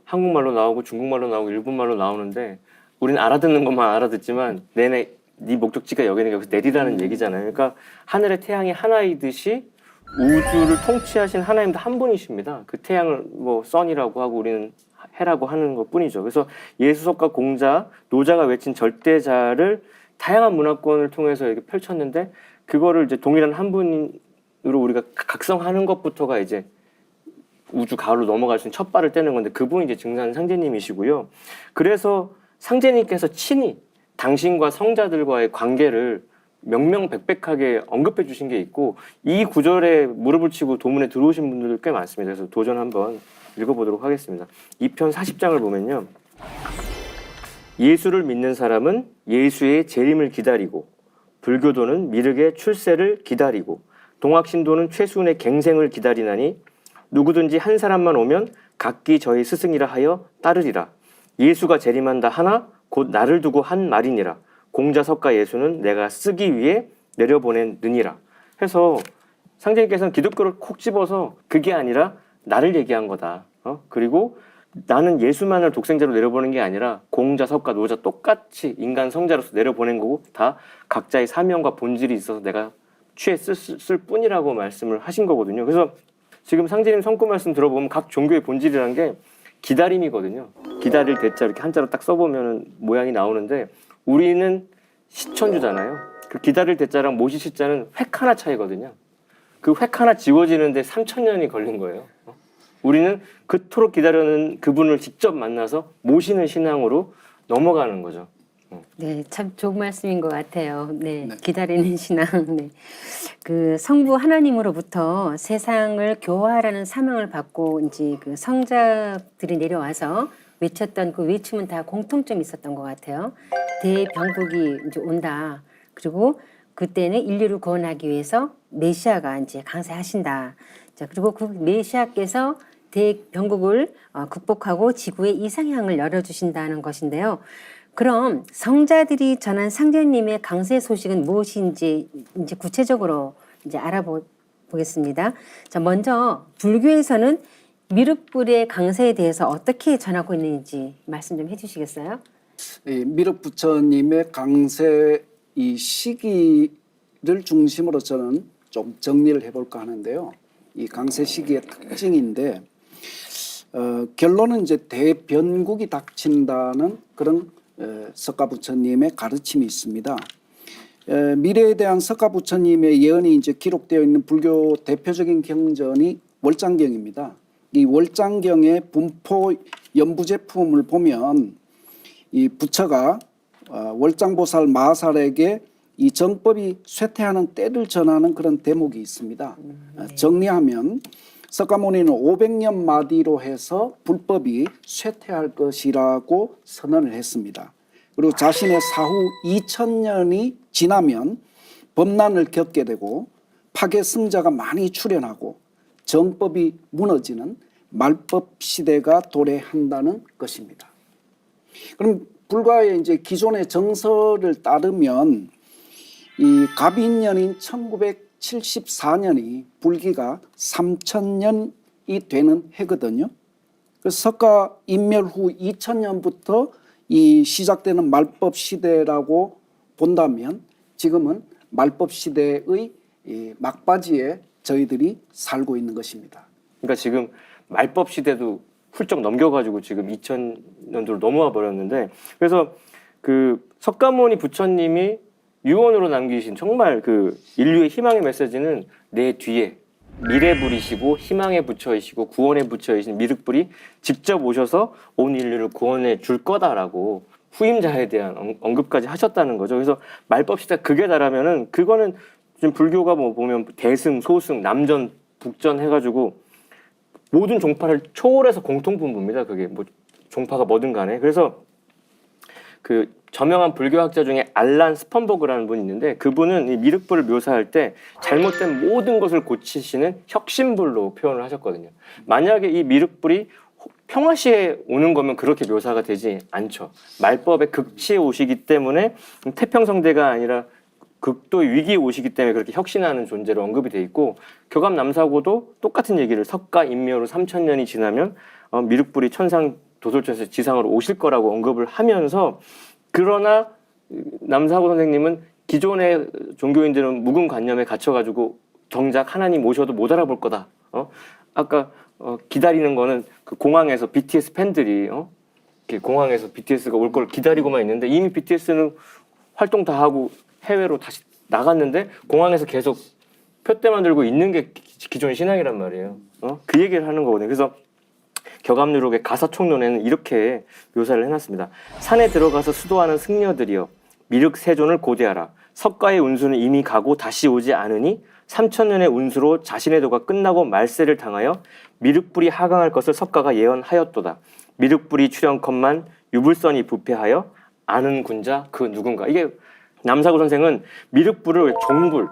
한국말로 나오고 중국말로 나오고 일본말로 나오는데 우리는 알아듣는 것만 알아듣지만 네 목적지가 여기는 여기서 내리라는 얘기잖아요. 그러니까 하늘의 태양이 하나이듯이 우주를 통치하신 하나님도 한 분이십니다. 그 태양을 뭐 선이라고 하고 우리는 해라고 하는 것뿐이죠. 그래서 예수석과 공자, 노자가 외친 절대자를 다양한 문화권을 통해서 이렇게 펼쳤는데 그거를 이제 동일한 한 분으로 우리가 각성하는 것부터가 이제 우주 가을로 넘어갈 수 있는 첫 발을 떼는 건데 그분이 이제 증산 상제님이시고요. 그래서 상제님께서 친히 당신과 성자들과의 관계를 명명백백하게 언급해 주신 게 있고 이 구절에 무릎을 치고 도문에 들어오신 분들도 꽤 많습니다. 그래서 도전 한번 읽어보도록 하겠습니다. 2편 40장을 보면요. 예수를 믿는 사람은 예수의 재림을 기다리고 불교도는 미륵의 출세를 기다리고 동학신도는 최순의 갱생을 기다리나니 누구든지 한 사람만 오면 각기 저희 스승이라 하여 따르리라. 예수가 재림한다 하나 곧 나를 두고 한 말이니라. 공자석가 예수는 내가 쓰기 위해 내려보냈느니라. 해서 상제님께서는 기독교를 콕 집어서 그게 아니라 나를 얘기한 거다. 그리고 나는 예수만을 독생자로 내려보낸 게 아니라 공자, 석가, 노자 똑같이 인간 성자로서 내려보낸 거고 다 각자의 사명과 본질이 있어서 내가 취해 쓸 뿐이라고 말씀을 하신 거거든요. 그래서 지금 상제님 성구 말씀 들어보면 각 종교의 본질이라는 게 기다림이거든요. 기다릴 대자 이렇게 한자로 딱 써보면 모양이 나오는데 우리는 시천주잖아요. 그 기다릴 대자랑 모시 시자는 획 하나 차이거든요. 그 획 하나 지워지는데 3000년이 걸린 거예요. 우리는 그토록 기다려는 그분을 직접 만나서 모시는 신앙으로 넘어가는 거죠. 네, 참 좋은 말씀인 것 같아요. 네, 네. 기다리는 신앙. 네. 그 성부 하나님으로부터 세상을 교화하라는 사명을 받고 이제 그 성자들이 내려와서 외쳤던 그 외침은 다 공통점이 있었던 것 같아요. 대병국이 이제 온다. 그리고 그때는 인류를 구원하기 위해서 메시아가 이제 강세하신다. 자, 그리고 그 메시아께서 대병국을 극복하고 지구의 이상향을 열어주신다는 것인데요. 그럼 성자들이 전한 상제님의 강세 소식은 무엇인지 이제 구체적으로 이제 알아보겠습니다. 자, 먼저 불교에서는 미륵불의 강세에 대해서 어떻게 전하고 있는지 말씀 좀 해주시겠어요? 미륵 부처님의 강세 이 시기를 중심으로 저는 좀 정리를 해볼까 하는데요. 이 강세 시기의 특징인데 결론은 이제 대변국이 닥친다는 그런 석가 부처님의 가르침이 있습니다. 미래에 대한 석가 부처님의 예언이 이제 기록되어 있는 불교 대표적인 경전이 월장경입니다. 이 월장경의 분포 연부 제품을 보면 이 부처가 월장보살 마살에게 이 정법이 쇠퇴하는 때를 전하는 그런 대목이 있습니다. 정리하면 석가모니는 500년 마디로 해서 불법이 쇠퇴할 것이라고 선언을 했습니다. 그리고 자신의 사후 2000년이 지나면 범난을 겪게 되고 파괴 승자가 많이 출현하고 정법이 무너지는 말법 시대가 도래한다는 것입니다. 그럼 불과의 이제 기존의 정설을 따르면 이 갑인년인 1974년이 불기가 3000년이 되는 해거든요. 그래서 석가 인멸 후 2000년부터 이 시작되는 말법 시대라고 본다면 지금은 말법 시대의 이 막바지에 저희들이 살고 있는 것입니다. 그러니까 지금 말법 시대도 훌쩍 넘겨가지고 지금 2000년도로 넘어와 버렸는데, 그래서 그 석가모니 부처님이 유언으로 남기신 정말 그 인류의 희망의 메시지는 내 뒤에 미래불이시고 희망의 부처이시고 구원의 부처이신 미륵불이 직접 오셔서 온 인류를 구원해 줄 거다라고 후임자에 대한 언급까지 하셨다는 거죠. 그래서 말법시다 극에 달하면은 그거는 지금 불교가 뭐 보면 대승, 소승, 남전, 북전 해가지고 모든 종파를 초월해서 공통분부입니다. 그게 뭐 종파가 뭐든 간에. 그래서 그 저명한 불교학자 중에 알란 스펀버그라는 분이 있는데, 그분은 이 미륵불을 묘사할 때 잘못된 모든 것을 고치시는 혁신불로 표현을 하셨거든요. 만약에 이 미륵불이 평화시에 오는 거면 그렇게 묘사가 되지 않죠. 말법의 극치에 오시기 때문에 태평성대가 아니라 극도의 위기에 오시기 때문에 그렇게 혁신하는 존재로 언급이 돼 있고, 교감남사고도 똑같은 얘기를 석가 인묘로 3000년이 지나면 미륵불이 천상 도솔천에서 지상으로 오실 거라고 언급을 하면서, 그러나 남사고 선생님은 기존의 종교인들은 묵은관념에 갇혀가지고 정작 하나님 오셔도 못 알아볼 거다. 아까 기다리는 거는 그 공항에서 BTS 팬들이 이렇게 공항에서 BTS가 올 걸 기다리고만 있는데, 이미 BTS는 활동 다 하고 해외로 다시 나갔는데 공항에서 계속 표대만 들고 있는 게 기존 신앙이란 말이에요. 그 얘기를 하는 거거든요. 그래서 격암유록의 가사총론에는 이렇게 묘사를 해놨습니다. 산에 들어가서 수도하는 승려들이여, 미륵세존을 고대하라. 석가의 운수는 이미 가고 다시 오지 않으니 3000년의 운수로 자신의 도가 끝나고 말세를 당하여 미륵불이 하강할 것을 석가가 예언하였도다. 미륵불이 출현컨만 유불선이 부패하여 아는 군자 그 누군가. 이게 남사구 선생은 미륵불을 종불,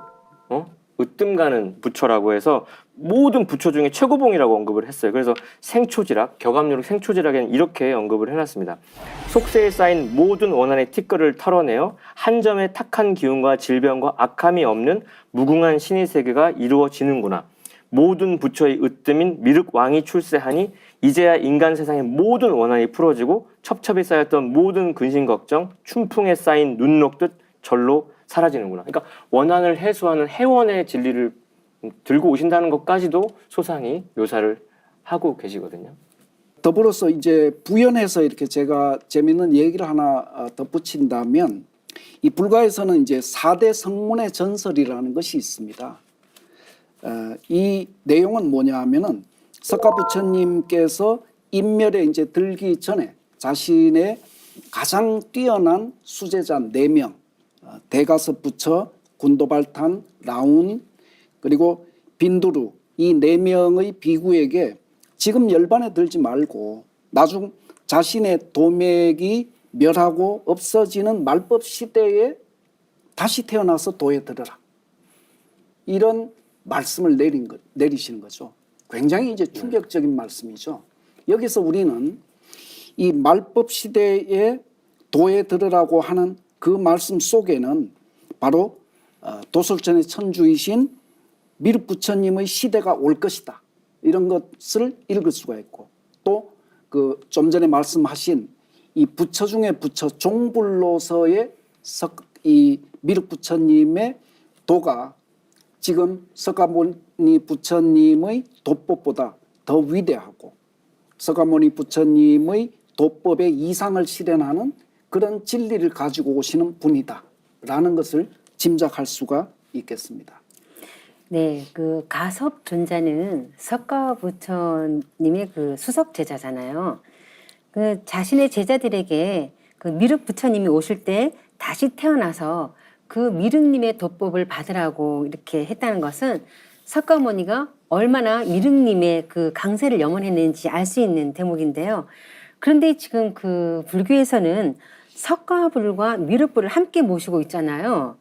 으뜸 가는 부처라고 해서 모든 부처 중에 최고봉이라고 언급을 했어요. 그래서 생초지락, 격암유록 생초지락에는 이렇게 언급을 해놨습니다. 속세에 쌓인 모든 원한의 티끌을 털어내어 한 점의 탁한 기운과 질병과 악함이 없는 무궁한 신의 세계가 이루어지는구나. 모든 부처의 으뜸인 미륵왕이 출세하니 이제야 인간 세상의 모든 원한이 풀어지고 첩첩이 쌓였던 모든 근심 걱정, 춘풍에 쌓인 눈 녹듯 절로 사라지는구나. 그러니까 원한을 해소하는 해원의 진리를 들고 오신다는 것까지도 소상히 묘사를 하고 계시거든요. 더불어서 이제 부연해서 이렇게 제가 재밌는 얘기를 하나 덧붙인다면, 이 불가에서는 이제 4대 성문의 전설이라는 것이 있습니다. 이 내용은 뭐냐 하면은 석가 부처님께서 인멸에 이제 들기 전에 자신의 가장 뛰어난 수제자 4명, 대가섭 부처, 군도발탄, 라운, 그리고 빈두루, 이 4명의 비구에게 지금 열반에 들지 말고 나중 자신의 도맥이 멸하고 없어지는 말법 시대에 다시 태어나서 도에 들어라. 이런 말씀을 내리시는 거죠. 굉장히 이제 충격적인 말씀이죠. 여기서 우리는 이 말법 시대에 도에 들으라고 하는 그 말씀 속에는 바로 도솔천의 천주이신 미륵부처님의 시대가 올 것이다, 이런 것을 읽을 수가 있고, 또 그 좀 전에 말씀하신 이 부처 중에 부처 종불로서의 이 미륵부처님의 도가 지금 석가모니 부처님의 도법보다 더 위대하고 석가모니 부처님의 도법의 이상을 실현하는 그런 진리를 가지고 오시는 분이다라는 것을 짐작할 수가 있겠습니다. 네, 그 가섭 존자는 석가 부처님의 그 수석 제자잖아요. 그 자신의 제자들에게 그 미륵 부처님이 오실 때 다시 태어나서 그 미륵님의 도법을 받으라고 이렇게 했다는 것은 석가모니가 얼마나 미륵님의 그 강세를 염원했는지 알 수 있는 대목인데요. 그런데 지금 그 불교에서는 석가불과 미륵불을 함께 모시고 있잖아요.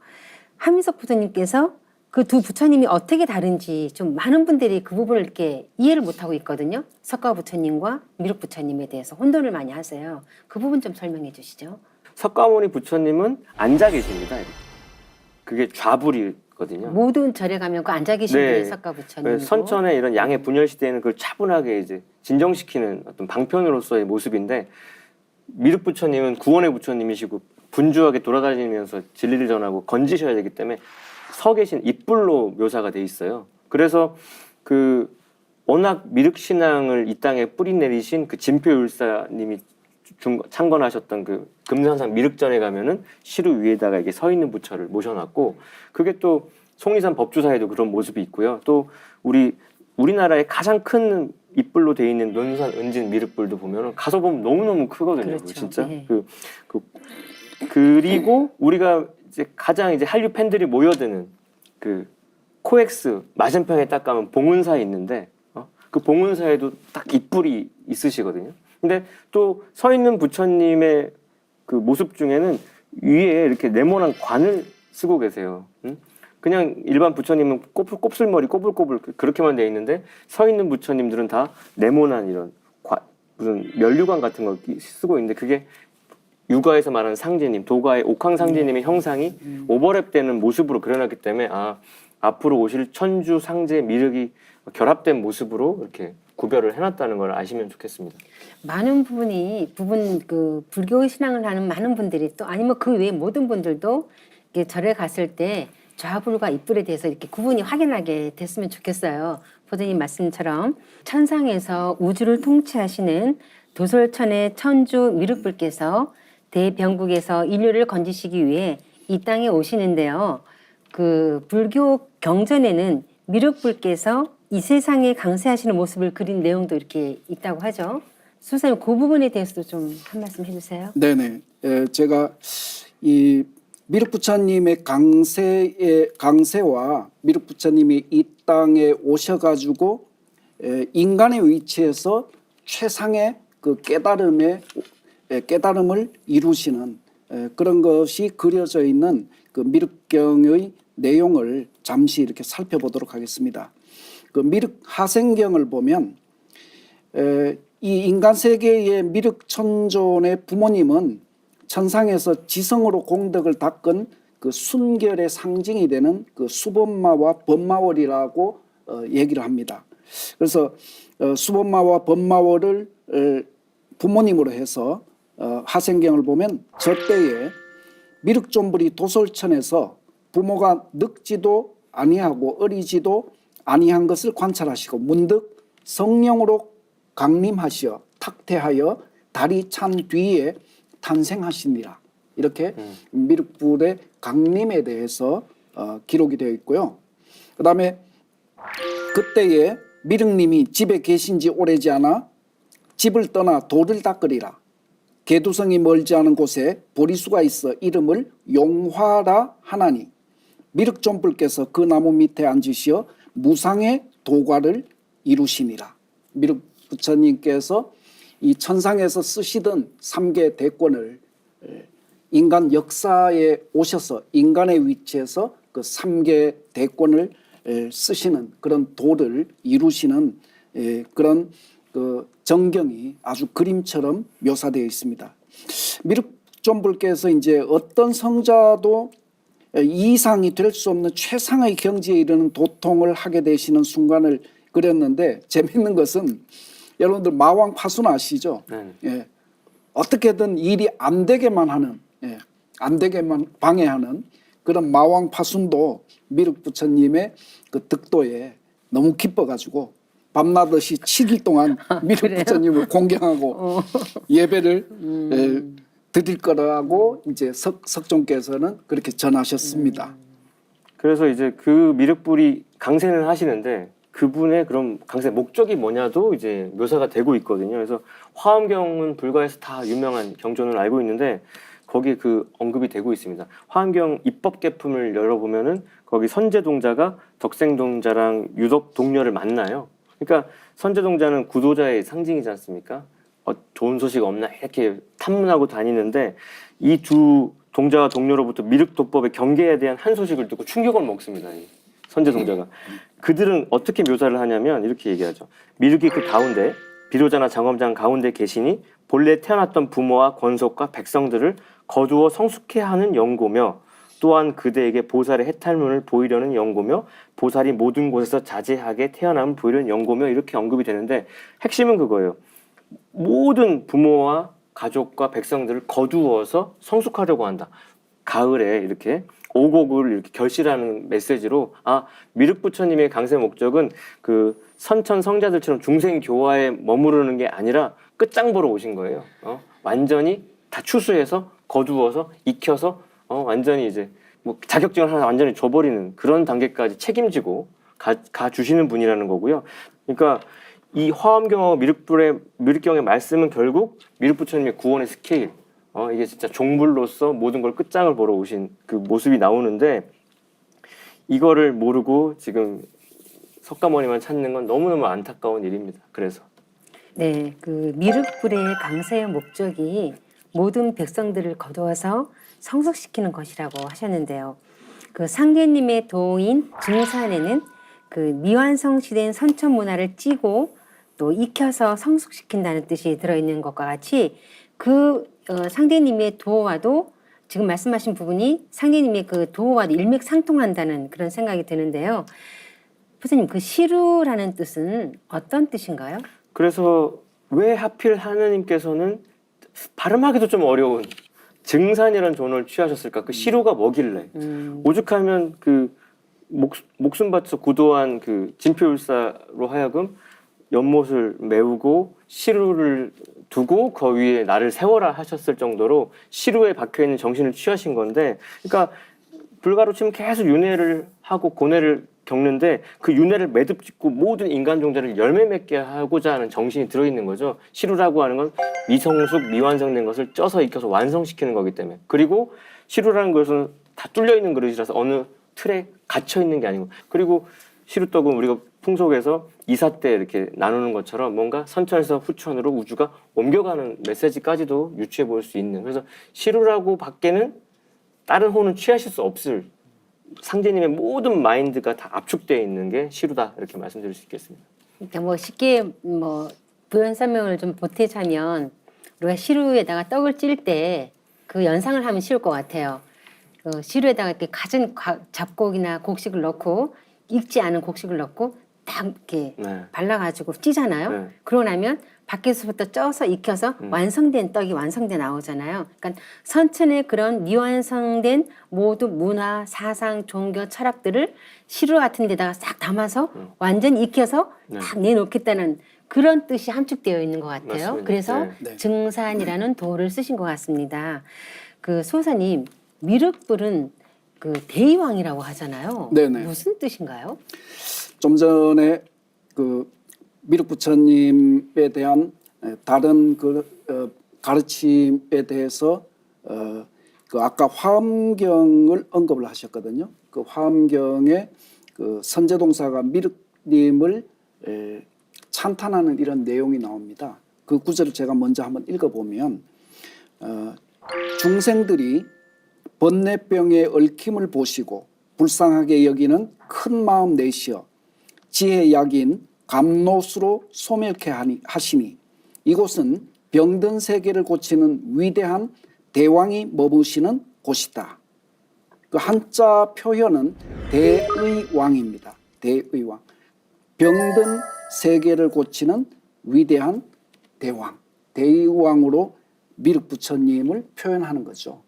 하민석 부처님께서 그 두 부처님이 어떻게 다른지 좀 많은 분들이 그 부분을 이렇게 이해를 못하고 있거든요. 석가 부처님과 미륵 부처님에 대해서 혼돈을 많이 하세요. 그 부분 좀 설명해 주시죠. 석가모니 부처님은 앉아 계십니다. 그게 좌불이거든요. 모든 절에 가면 그 앉아 계신 분이 석가 부처님이고, 선천의 이런 양의 분열 시대에는 그걸 차분하게 이제 진정시키는 어떤 방편으로서의 모습인데, 미륵 부처님은 구원의 부처님이시고 분주하게 돌아다니면서 진리를 전하고 건지셔야 되기 때문에 서 계신 입불로 묘사가 돼 있어요. 그래서 그 워낙 미륵 신앙을 이 땅에 뿌리내리신 그 진표율사님이 창건하셨던 그 금산상 미륵전에 가면은 시루 위에다가 이게 서 있는 부처를 모셔놨고, 그게 또 속리산 법주사에도 그런 모습이 있고요. 또 우리나라의 가장 큰 잎불로 돼 있는 논산 은진 미륵불도 보면은 가서 보면 너무너무 크거든요. 그렇죠. 그거 진짜. 네. 그리고 우리가 이제 가장 이제 한류 팬들이 모여드는 그 코엑스 맞은편에 딱 가면 봉은사에 있는데, 그 봉은사에도 딱 잎불이 있으시거든요. 근데 또 서 있는 부처님의 그 모습 중에는 위에 이렇게 네모난 관을 쓰고 계세요. 응? 그냥 일반 부처님은 곱슬머리 꼬불꼬불 그렇게만 돼 있는데, 서 있는 부처님들은 다 네모난 이런 무슨 면류관 같은 거 쓰고 있는데, 그게 육아에서 말하는 상제님, 도가의 옥황 상제님의 형상이 오버랩되는 모습으로 그려놨기 때문에 앞으로 오실 천주 상제 미륵이 결합된 모습으로 이렇게 구별을 해놨다는 걸 아시면 좋겠습니다. 많은 그 불교 신앙을 하는 많은 분들이, 또 아니면 그 외에 모든 분들도 이렇게 절에 갔을 때 좌불과 입불에 대해서 이렇게 구분이 확연하게 됐으면 좋겠어요. 보도님 말씀처럼 천상에서 우주를 통치하시는 도솔천의 천주 미륵불께서 대병국에서 인류를 건지시기 위해 이 땅에 오시는데요. 그 불교 경전에는 미륵불께서 이 세상에 강세하시는 모습을 그린 내용도 이렇게 있다고 하죠. 수사님, 그 부분에 대해서도 좀 한 말씀 해주세요. 네네. 제가 이 미륵부처님의 강세와 미륵부처님이 이 땅에 오셔가지고 인간의 위치에서 최상의 그 깨달음을 이루시는 그런 것이 그려져 있는 그 미륵경의 내용을 잠시 이렇게 살펴보도록 하겠습니다. 그 미륵 하생경을 보면 이 인간 세계의 미륵 천존의 부모님은 천상에서 지성으로 공덕을 닦은 그 순결의 상징이 되는 그 수범마와 범마월이라고 얘기를 합니다. 그래서 수범마와 범마월을 부모님으로 해서 하생경을 보면 저 때에 미륵존불이 도솔천에서 부모가 늙지도 아니하고 어리지도 아니한 것을 관찰하시고 문득 성령으로 강림하시어 탁태하여 달이 찬 뒤에 탄생하시니라. 이렇게 미륵불의 강림에 대해서 기록이 되어 있고요. 그 다음에 그때에 미륵님이 집에 계신 지 오래지 않아 집을 떠나 돌을 닦으리라. 개두성이 멀지 않은 곳에 보리수가 있어 이름을 용화라 하나니 미륵존불께서 그 나무 밑에 앉으시어 무상의 도과를 이루시니라. 미륵 부처님께서 이 천상에서 쓰시던 3개 대권을 인간 역사에 오셔서 인간의 위치에서 그 3개 대권을 쓰시는 그런 도를 이루시는 그런 그 정경이 아주 그림처럼 묘사되어 있습니다. 미륵존불께서 이제 어떤 성자도 이상이 될 수 없는 최상의 경지에 이르는 도통을 하게 되시는 순간을 그렸는데, 재밌는 것은 여러분들 마왕 파순 아시죠? 예. 어떻게든 일이 안 되게만 하는, 안 되게만 방해하는 그런 마왕 파순도 미륵 부처님의 그 득도에 너무 기뻐가지고 밤낮없이 7일 동안 미륵 부처님을 공경하고 예배를 드릴 거라고 이제 석종께서는 그렇게 전하셨습니다. 그래서 이제 그 미륵불이 강세는 하시는데, 그분의 그럼 강세 목적이 뭐냐도 이제 묘사가 되고 있거든요. 그래서 화엄경은 불가에서 다 유명한 경전을 알고 있는데, 거기에 그 언급이 되고 있습니다. 화엄경 입법계품을 열어보면은 거기 선제동자가 덕생동자랑 유덕동녀를 만나요. 그러니까 선제동자는 구도자의 상징이지 않습니까? 좋은 소식 없나 이렇게 탐문하고 다니는데, 이 두 동자와 동료로부터 미륵도법의 경계에 대한 한 소식을 듣고 충격을 먹습니다. 이 선제동자가. 그들은 어떻게 묘사를 하냐면 이렇게 얘기하죠. 미륵이 그 가운데, 비로자나 장엄장 가운데 계시니 본래 태어났던 부모와 권속과 백성들을 거두어 성숙해 하는 연고며, 또한 그대에게 보살의 해탈문을 보이려는 연고며, 보살이 모든 곳에서 자제하게 태어남을 보이려는 연고며, 이렇게 언급이 되는데, 핵심은 그거예요. 모든 부모와 가족과 백성들을 거두어서 성숙하려고 한다. 가을에 이렇게 오곡을 이렇게 결실하는 메시지로 미륵부처님의 강세 목적은 그 선천 성자들처럼 중생 교화에 머무르는 게 아니라 끝장 보러 오신 거예요. 완전히 다 추수해서 거두어서 익혀서 완전히 이제 뭐 자격증을 하나 완전히 줘버리는 그런 단계까지 책임지고 가 주시는 분이라는 거고요. 그러니까 이 화엄경하고 미륵경의 말씀은 결국 미륵부처님의 구원의 스케일, 이게 진짜 종불로서 모든 걸 끝장을 보러 오신 그 모습이 나오는데, 이거를 모르고 지금 석가모니만 찾는 건 너무너무 안타까운 일입니다. 그래서 네, 그 미륵불의 강세의 목적이 모든 백성들을 거두어서 성숙시키는 것이라고 하셨는데요. 그 상계님의 도인 증산에는 그 미완성시된 선천 문화를 찌고 또 익혀서 성숙시킨다는 뜻이 들어있는 것과 같이 그 상대님의 도와도 지금 말씀하신 부분이 상대님의 그 도와도 일맥상통한다는 그런 생각이 드는데요. 부사님, 그 시루라는 뜻은 어떤 뜻인가요? 그래서 왜 하필 하느님께서는 발음하기도 좀 어려운 증산이라는 존을 취하셨을까? 그 시루가 뭐길래? 오죽하면 그 목숨 바쳐 구도한 그 진표율사로 하여금 연못을 메우고 시루를 두고 그 위에 나를 세워라 하셨을 정도로 시루에 박혀있는 정신을 취하신 건데, 그러니까 불가로 치면 계속 윤회를 하고 고뇌를 겪는데 그 윤회를 매듭짓고 모든 인간 종자를 열매 맺게 하고자 하는 정신이 들어있는 거죠. 시루라고 하는 건 미성숙, 미완성된 것을 쪄서 익혀서 완성시키는 거기 때문에. 그리고 시루라는 것은 다 뚫려 있는 그릇이라서 어느 틀에 갇혀 있는 게 아니고, 그리고 시루떡은 우리가 풍속에서 이사 때 이렇게 나누는 것처럼 뭔가 선천에서 후천으로 우주가 옮겨가는 메시지까지도 유추해 볼 수 있는, 그래서 시루라고 밖에는 다른 호는 취하실 수 없을 상제님의 모든 마인드가 다 압축되어 있는 게 시루다, 이렇게 말씀드릴 수 있겠습니다. 그러니까 뭐 쉽게 뭐 부연 설명을 좀 보태자면 우리가 시루에다가 떡을 찔 때 그 연상을 하면 쉬울 것 같아요. 그 시루에다가 이렇게 갖은 잡곡이나 곡식을 넣고 익지 않은 곡식을 넣고 딱 이렇게 네. 발라가지고 찌잖아요. 네. 그러고 나면 밖에서부터 쪄서 익혀서 완성된 떡이 완성돼 나오잖아요. 그러니까 선천의 그런 미완성된 모든 문화, 사상, 종교, 철학들을 시루 같은 데다가 싹 담아서 완전히 익혀서 딱 내놓겠다는 그런 뜻이 함축되어 있는 것 같아요. 맞습니다. 그래서 네. 증산이라는 도를 쓰신 것 같습니다. 그 소사님, 미륵불은 그 대의왕이라고 하잖아요. 네네. 무슨 뜻인가요? 좀 전에 그 미륵부처님에 대한 다른 그 가르침에 대해서 그 아까 화엄경을 언급을 하셨거든요. 그 화엄경에 그 선제동사가 미륵님을 찬탄하는 이런 내용이 나옵니다. 그 구절을 제가 먼저 한번 읽어보면 중생들이 번뇌병의 얽힘을 보시고 불쌍하게 여기는 큰 마음 내시어 지혜 약인 감노수로 소멸케 하시니 이곳은 병든 세계를 고치는 위대한 대왕이 머무시는 곳이다. 그 한자 표현은 대의왕입니다. 대의왕. 병든 세계를 고치는 위대한 대왕. 대의왕으로 미륵부처님을 표현하는 거죠.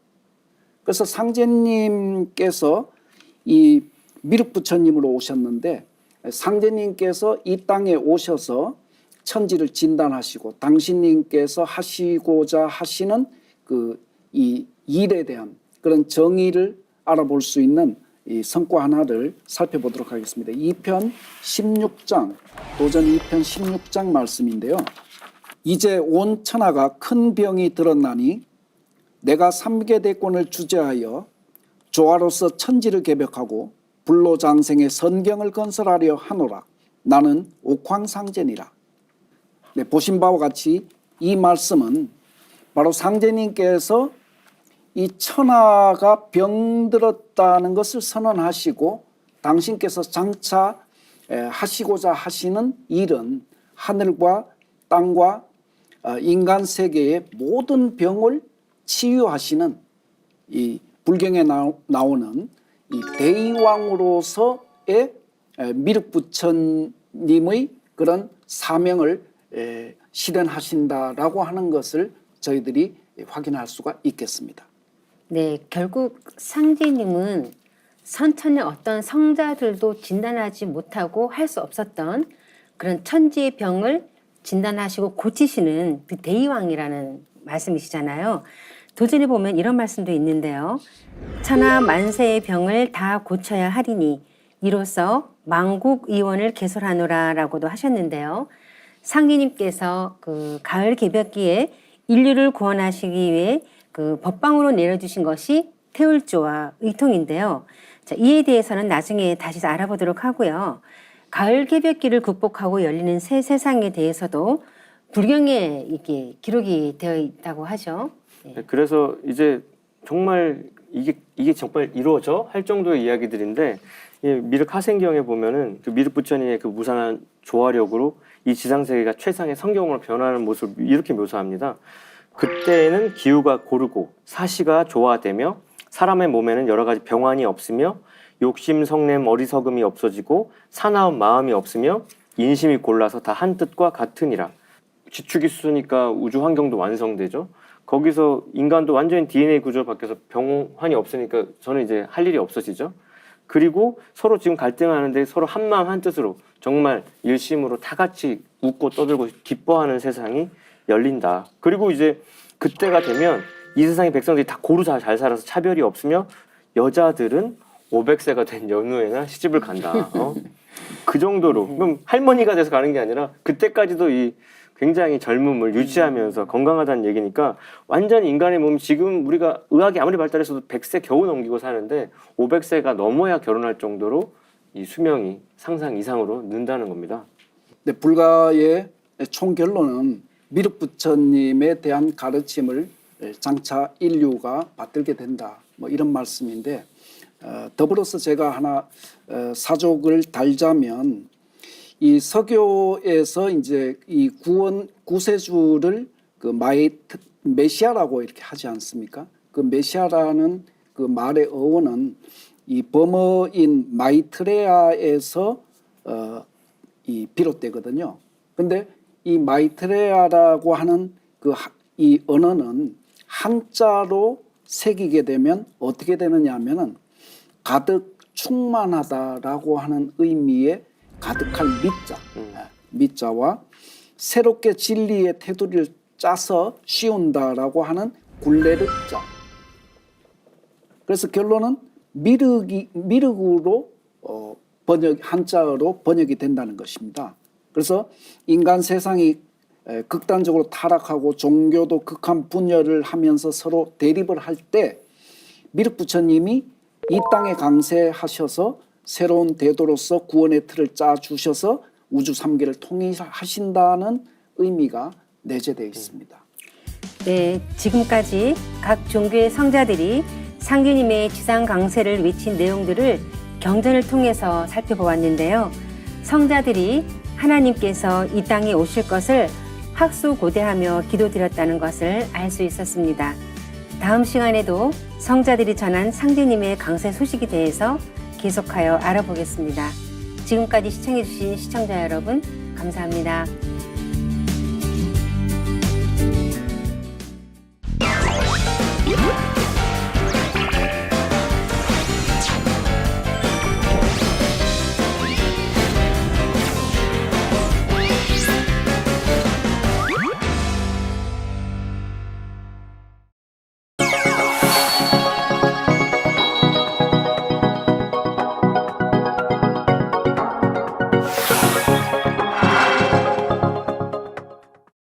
그래서 상제님께서 이 미륵부처님으로 오셨는데, 상제님께서 이 땅에 오셔서 천지를 진단하시고 당신님께서 하시고자 하시는 그 이 일에 대한 그런 정의를 알아볼 수 있는 이 성과 하나를 살펴보도록 하겠습니다. 2편 16장, 도전 2편 16장 말씀인데요. 이제 온 천하가 큰 병이 들었나니 내가 3개 대권을 주재하여 조화로서 천지를 개벽하고 불로 장생의 선경을 건설하려 하노라. 나는 옥황상제니라. 네, 보신 바와 같이 이 말씀은 바로 상제님께서 이 천하가 병들었다는 것을 선언하시고 당신께서 장차 하시고자 하시는 일은 하늘과 땅과 인간 세계의 모든 병을 치유하시는 이 불경에 나오는 이 대의왕으로서의 미륵부처님의 그런 사명을 실현하신다라고 하는 것을 저희들이 확인할 수가 있겠습니다. 네, 결국 상제님은 선천의 어떤 성자들도 진단하지 못하고 할 수 없었던 그런 천지의 병을 진단하시고 고치시는 그 대의왕이라는 말씀이시잖아요. 도전해 보면 이런 말씀도 있는데요. 천하 만세의 병을 다 고쳐야 하리니 이로써 만국의원을 개설하노라라고도 하셨는데요. 상기님께서 그 가을 개벽기에 인류를 구원하시기 위해 그 법방으로 내려주신 것이 태울조와 의통인데요. 자, 이에 대해서는 나중에 다시 알아보도록 하고요. 가을 개벽기를 극복하고 열리는 새 세상에 대해서도 불경에 이게 기록이 되어 있다고 하죠. 네. 네, 그래서 이제 정말 이게 정말 이루어져 할 정도의 이야기들인데 미륵 하생경에 보면은 그 미륵 부처님의 그 무상한 조화력으로 이 지상 세계가 최상의 성경으로 변하는 모습을 이렇게 묘사합니다. 그때는 기후가 고르고 사시가 조화되며 사람의 몸에는 여러 가지 병환이 없으며 욕심, 성냄, 어리석음이 없어지고 사나운 마음이 없으며 인심이 골라서 다 한 뜻과 같으니라. 지축이 수니까 우주 환경도 완성되죠. 거기서 인간도 완전히 DNA 구조로 바뀌어서 병환이 없으니까 저는 이제 할 일이 없어지죠. 그리고 서로 지금 갈등하는데 서로 한 마음 한 뜻으로 정말 일심으로 다 같이 웃고 떠들고 기뻐하는 세상이 열린다. 그리고 이제 그때가 되면 이 세상의 백성들이 다 고루 잘 살아서 차별이 없으며 여자들은 500세가 된 연후에나 시집을 간다. 그 정도로. 그럼 할머니가 돼서 가는 게 아니라 그때까지도 이 굉장히 젊음을 유지하면서 건강하다는 얘기니까 완전히 인간의 몸이 지금 우리가 의학이 아무리 발달했어도 100세 겨우 넘기고 사는데 500세가 넘어야 결혼할 정도로 이 수명이 상상 이상으로 는다는 겁니다. 네, 불가의 총 결론은 미륵 부처님에 대한 가르침을 장차 인류가 받들게 된다. 뭐 이런 말씀인데 더불어서 제가 하나 사족을 달자면 이 서교에서 이제 이 구세주를 그 메시아라고 이렇게 하지 않습니까? 그 메시아라는 그 말의 어원은 이 범어인 마이트레아에서 이 비롯되거든요. 근데 이 마이트레아라고 하는 이 언어는 한자로 새기게 되면 어떻게 되느냐 하면은 가득 충만하다라고 하는 의미의 가득할 미자, 미자와 새롭게 진리의 테두리를 짜서 씌운다라고 하는 굴레르자. 그래서 결론은 미륵으로 한자어로 번역이 된다는 것입니다. 그래서 인간 세상이 극단적으로 타락하고 종교도 극한 분열을 하면서 서로 대립을 할 때 미륵 부처님이 이 땅에 강세하셔서 새로운 대도로서 구원의 틀을 짜 주셔서 우주 3계를 통일하신다는 의미가 내재되어 있습니다. 네, 지금까지 각 종교의 성자들이 상규님의 지상 강세를 외친 내용들을 경전을 통해서 살펴보았는데요. 성자들이 하나님께서 이 땅에 오실 것을 학수고대하며 기도드렸다는 것을 알 수 있었습니다. 다음 시간에도 성자들이 전한 상제님의 강세 소식에 대해서 계속하여 알아보겠습니다. 지금까지 시청해주신 시청자 여러분, 감사합니다.